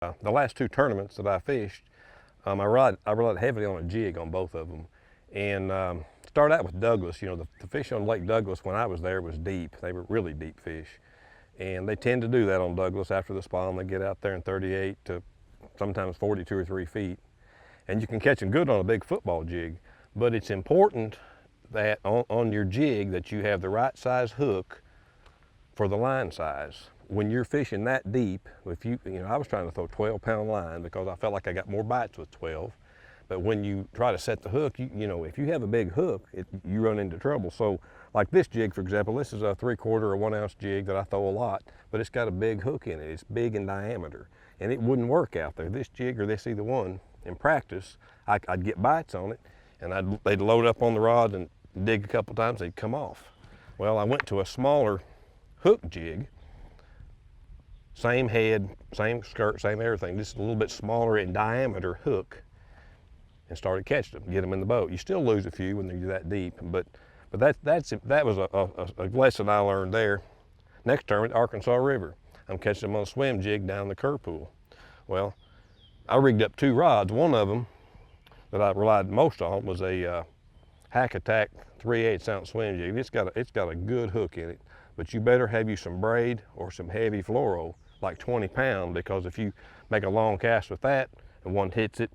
The last two tournaments that I fished, I relied heavily on a jig on both of them. And started out with Douglas. You know, the fish on Lake Douglas when I was there was deep. They were really deep fish. And they tend to do that on Douglas after the spawn. They get out there in 38 to sometimes 42 or 3 feet. And you can catch them good on a big football jig. But it's important that on your jig that you have the right size hook for the line size. When you're fishing that deep, I was trying to throw 12-pound line because I felt like I got more bites with 12. But when you try to set the hook, if you have a big hook, you run into trouble. So like this jig, for example, this is a 3/4 or 1 ounce jig that I throw a lot, but it's got a big hook in it. It's big in diameter, and it wouldn't work out there. This jig or this either one, in practice, I'd get bites on it, and they'd load up on the rod and dig a couple times, they'd come off. Well, I went to a smaller hook jig, same head, same skirt, same everything, just a little bit smaller in diameter hook, and started catching them, get them in the boat. You still lose a few when they're that deep, but that was a lesson I learned there. Next tournament, Arkansas River. I'm catching them on a swim jig down the curve pool. Well, I rigged up 2 rods. One of them that I relied most on was a Hack Attack 3/8 ounce swim jig. It's got a good hook in it, but you better have you some braid or some heavy fluoro, like 20 pound, because if you make a long cast with that and one hits it,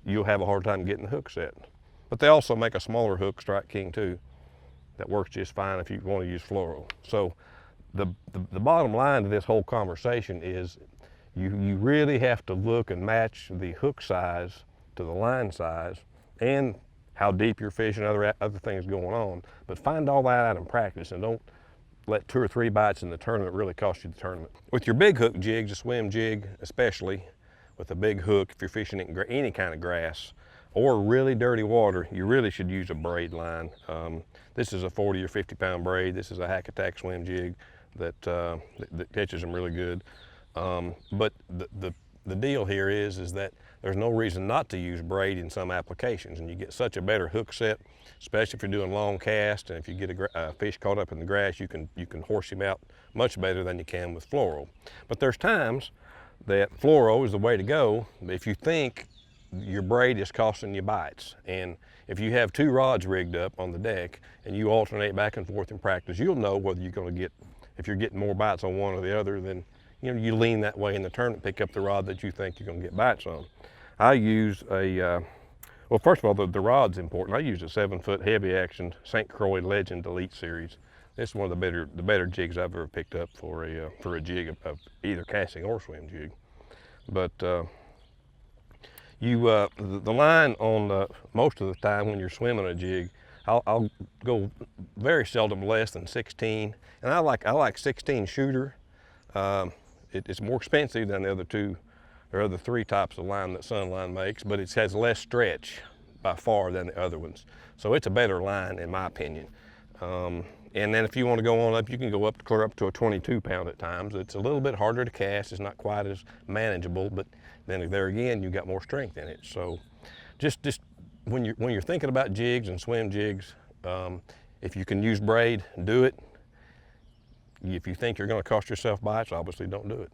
you'll have a hard time getting the hook set. But they also make a smaller hook, Strike King 2, that works just fine if you want to use fluoro. So the bottom line to this whole conversation is you really have to look and match the hook size to the line size and how deep you're fishing, other things going on. But find all that out in practice, and don't let 2 or 3 bites in the tournament really cost you the tournament. With your big hook jigs, a swim jig especially, with a big hook, if you're fishing in any kind of grass or really dirty water, you really should use a braid line. This is a 40 or 50 pound braid. This is a Hack Attack swim jig that catches them really good. But the deal here is that there's no reason not to use braid in some applications, and you get such a better hook set, especially if you're doing long casts, and if you get a fish caught up in the grass, you can horse him out much better than you can with fluoro. But there's times that fluoro is the way to go if you think your braid is costing you bites. And if you have 2 rods rigged up on the deck and you alternate back and forth in practice, you'll know whether you're going to get, if you're getting more bites on one or the other, then you lean that way in the tournament, pick up the rod that you think you're going to get bites on. I use well, first of all, the rod's important. I use a 7-foot heavy action St. Croix Legend Elite Series. This is one of the better jigs I've ever picked up for a jig of either casting or swim jig. But the line on most of the time when you're swimming a jig, I'll go very seldom less than 16, and I like 16 shooter. It's more expensive than the other 2 or other 3 types of line that Sunline makes, but it has less stretch by far than the other ones. So it's a better line in my opinion. And then if you want to go on up, you can go up clear up to a 22 pound at times. It's a little bit harder to cast. It's not quite as manageable, but then there again, you got more strength in it. So just when you're thinking about jigs and swim jigs, if you can use braid, do it. If you think you're going to cost yourself bites, obviously don't do it.